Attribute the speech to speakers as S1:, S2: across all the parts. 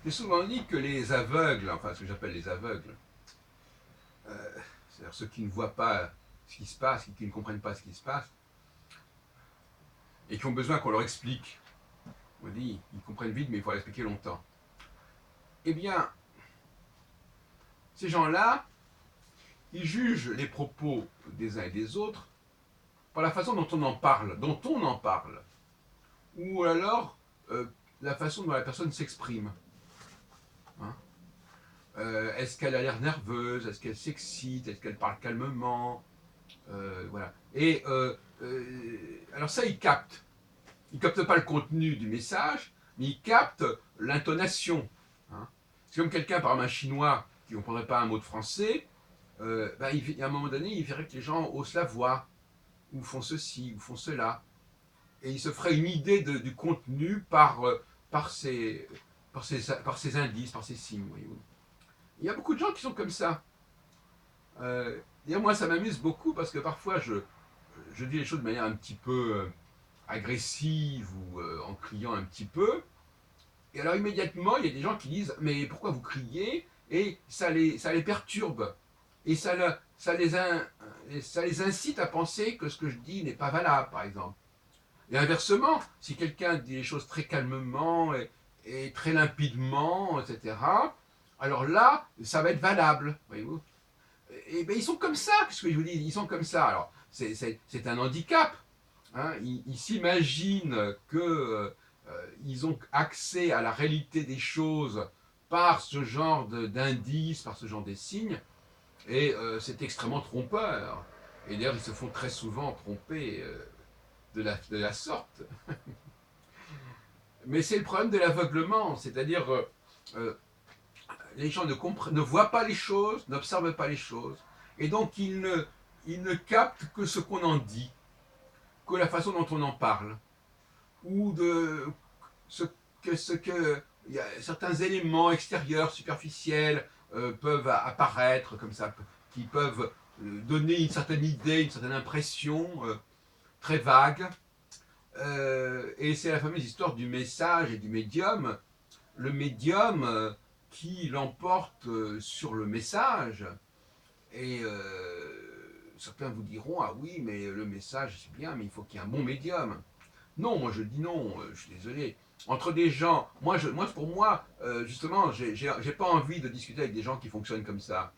S1: J'ai souvent dit que les aveugles, enfin ce que j'appelle les aveugles, c'est-à-dire ceux qui ne voient pas ce qui se passe, qui ne comprennent pas ce qui se passe, et qui ont besoin qu'on leur explique. On dit, ils comprennent vite, mais il faut leur expliquer longtemps. Eh bien, ces gens-là, ils jugent les propos des uns et des autres par la façon dont on en parle, ou alors la façon dont la personne s'exprime. Hein. Est-ce qu'elle a l'air nerveuse? Est-ce qu'elle s'excite? Est-ce qu'elle parle calmement? Voilà. Et alors ça, ils captent. Ils captent pas le contenu du message, mais ils captent l'intonation. Hein. C'est comme quelqu'un, par exemple un Chinois, qui ne comprendrait pas un mot de français, à un moment donné, il verrait que les gens haussent la voix, ou font ceci, ou font cela. Et il se ferait une idée du contenu par, ces, par ces indices, par ces signes. Voyez-vous. Il y a beaucoup de gens qui sont comme ça. D'ailleurs, moi, ça m'amuse beaucoup parce que parfois, je dis les choses de manière un petit peu agressive ou en criant un petit peu. Et alors, immédiatement, il y a des gens qui disent mais pourquoi vous criez? Et ça les perturbe. Et ça les incite à penser que ce que je dis n'est pas valable, par exemple. Et inversement, si quelqu'un dit les choses très calmement et très limpidement, etc., alors là, ça va être valable, voyez-vous. Et ben, ils sont comme ça, qu'est-ce que je vous dis? Ils sont comme ça. Alors, c'est un handicap. Hein. Ils s'imaginent qu'ils ont accès à la réalité des choses par ce genre d'indices, par ce genre de signes, et c'est extrêmement trompeur. Et d'ailleurs, ils se font très souvent tromper de la sorte. Mais c'est le problème de l'aveuglement, c'est-à-dire euh, les gens ne voient pas les choses, n'observent pas les choses, et donc ils ne captent que ce qu'on en dit, que la façon dont on en parle, ou de ce que il y a certains éléments extérieurs, superficiels, peuvent apparaître comme ça, qui peuvent donner une certaine idée, une certaine impression très vague. Et c'est la fameuse histoire du message et du médium. Le médium qui l'emporte sur le message. Et certains vous diront, ah oui, mais le message, c'est bien, mais il faut qu'il y ait un bon médium. Non, moi je dis non, je suis désolé. Entre des gens, pour moi, justement, j'ai pas envie de discuter avec des gens qui fonctionnent comme ça.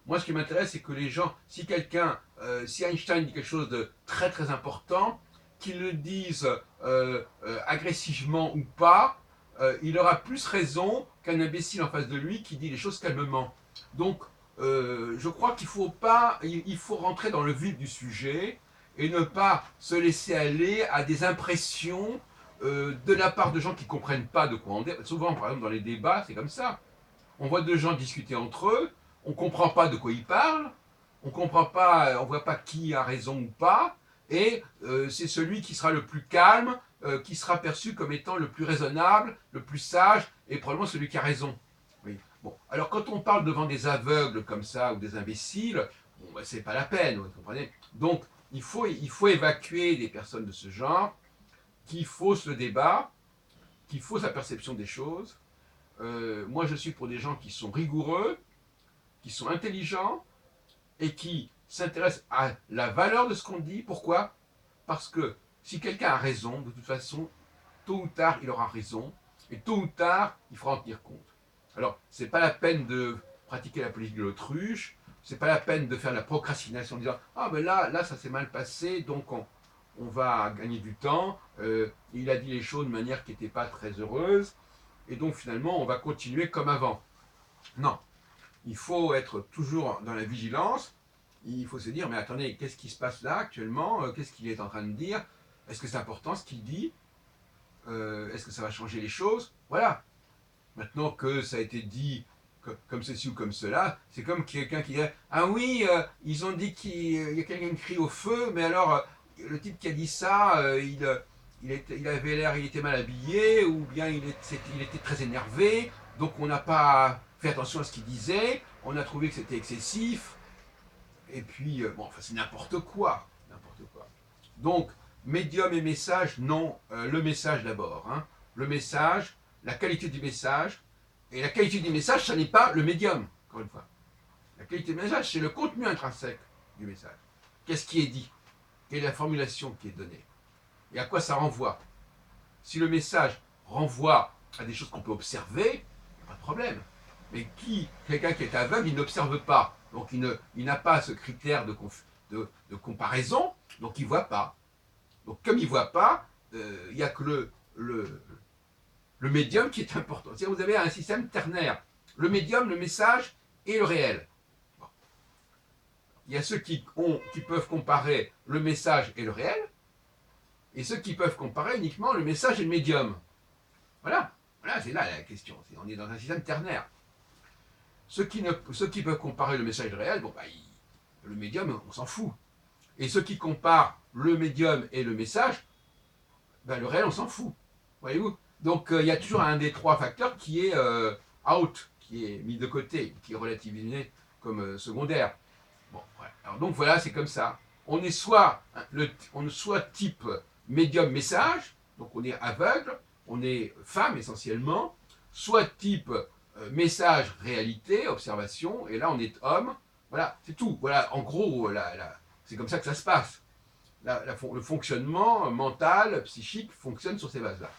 S1: Moi, ce qui m'intéresse, c'est que les gens, si Einstein dit quelque chose de très très important, qu'il le dise agressivement ou pas, il aura plus raison qu'un imbécile en face de lui qui dit les choses calmement. Donc, je crois qu'il faut pas, il faut rentrer dans le vif du sujet et ne pas se laisser aller à des impressions de la part de gens qui ne comprennent pas de quoi on dit. Souvent, par exemple, dans les débats, c'est comme ça. On voit deux gens discuter entre eux, on ne comprend pas de quoi ils parlent, on comprend pas, on voit pas qui a raison ou pas, et c'est celui qui sera le plus calme, qui sera perçu comme étant le plus raisonnable, le plus sage, et probablement celui qui a raison. Oui. Bon, alors quand on parle devant des aveugles comme ça ou des imbéciles, bon, bah, c'est pas la peine, vous comprenez. Donc il faut évacuer des personnes de ce genre qui faussent le débat, qui faussent la perception des choses. Moi, je suis pour des gens qui sont rigoureux, qui sont intelligents et qui s'intéressent à la valeur de ce qu'on dit. Pourquoi? Parce que si quelqu'un a raison, de toute façon, tôt ou tard, il aura raison, et tôt ou tard, il faudra en tenir compte. Alors, c'est pas la peine de pratiquer la politique de l'autruche, c'est pas la peine de faire la procrastination en disant ah ben là ça s'est mal passé, donc on va gagner du temps. Il a dit les choses de manière qui n'était pas très heureuse, et donc finalement on va continuer comme avant. Non, il faut être toujours dans la vigilance. Il faut se dire, mais attendez, qu'est-ce qui se passe là actuellement? Qu'est-ce qu'il est en train de dire? Est-ce que c'est important ce qu'il dit? Est-ce que ça va changer les choses? Voilà. Maintenant que ça a été dit comme ceci ou comme cela, c'est comme quelqu'un qui dit, ah oui, ils ont dit qu'il y a quelqu'un qui crie au feu, mais alors le type qui a dit ça, il avait l'air, il était mal habillé, ou bien il était très énervé, donc on n'a pas fait attention à ce qu'il disait, on a trouvé que c'était excessif, et puis, bon, enfin, c'est n'importe quoi. N'importe quoi. Donc, médium et message, non. Le message d'abord. Hein. Le message, la qualité du message, Et la qualité du message, ça n'est pas le médium, encore une fois. La qualité du message, c'est le contenu intrinsèque du message. Qu'est-ce qui est dit? Quelle est la formulation qui est donnée? Et à quoi ça renvoie? Si le message renvoie à des choses qu'on peut observer, il n'y a pas de problème. Mais quelqu'un qui est aveugle, il n'observe pas. Donc il n'a pas ce critère de comparaison, donc il ne voit pas. Donc comme il ne voit pas, il n'y a que le médium qui est important. C'est-à-dire vous avez un système ternaire. Le médium, le message et le réel. Bon. Il y a ceux qui peuvent comparer le message et le réel, et ceux qui peuvent comparer uniquement le message et le médium. Voilà, voilà, c'est là la question. On est dans un système ternaire. Ceux qui peuvent comparer le message et le réel, bon, bah, le médium, on s'en fout. Et ceux qui comparent le médium et le message, bah, le réel, on s'en fout. Voyez-vous? Donc, il y a toujours un des trois facteurs qui est out, qui est mis de côté, qui est relativisé comme secondaire. Bon, ouais. Alors donc voilà, c'est comme ça. On est soit type médium-message, donc on est aveugle, on est femme essentiellement, soit type message-réalité, observation, et là on est homme. Voilà, c'est tout. Voilà, en gros, c'est comme ça que ça se passe. Le fonctionnement mental, psychique, fonctionne sur ces bases-là.